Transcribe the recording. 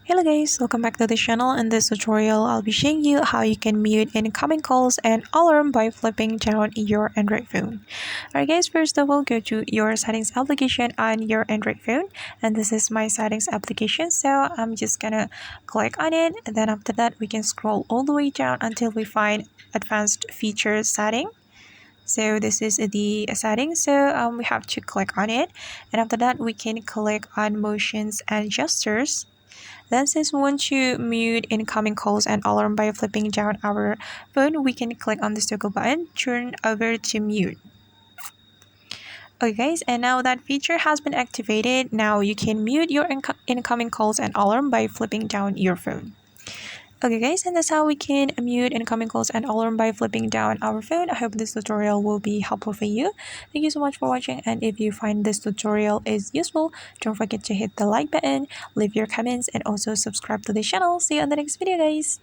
Hello guys, welcome back to the channel. In this tutorial, I'll be showing you how you can mute incoming calls and alarm by flipping down your Android phone. Alright guys, first of all, go to your settings application on your Android phone, and this is my settings application, so I'm just gonna click on it, and then after that we can scroll all the way down until we find advanced features setting. So this is the settings, so we have to click on it, and after that we can click on motions and gestures. Then since we want to mute incoming calls and alarm by flipping down our phone, we can click on this toggle button, turn over to mute. Okay guys, and now that feature has been activated, now you can mute your incoming calls and alarm by flipping down your phone. Okay guys, and that's how we can mute incoming calls and alarm by flipping down our phone. I hope this tutorial will be helpful for you. Thank you so much for watching, and if you find this tutorial is useful, don't forget to hit the like button, leave your comments, and also subscribe to the channel. See you on the next video guys.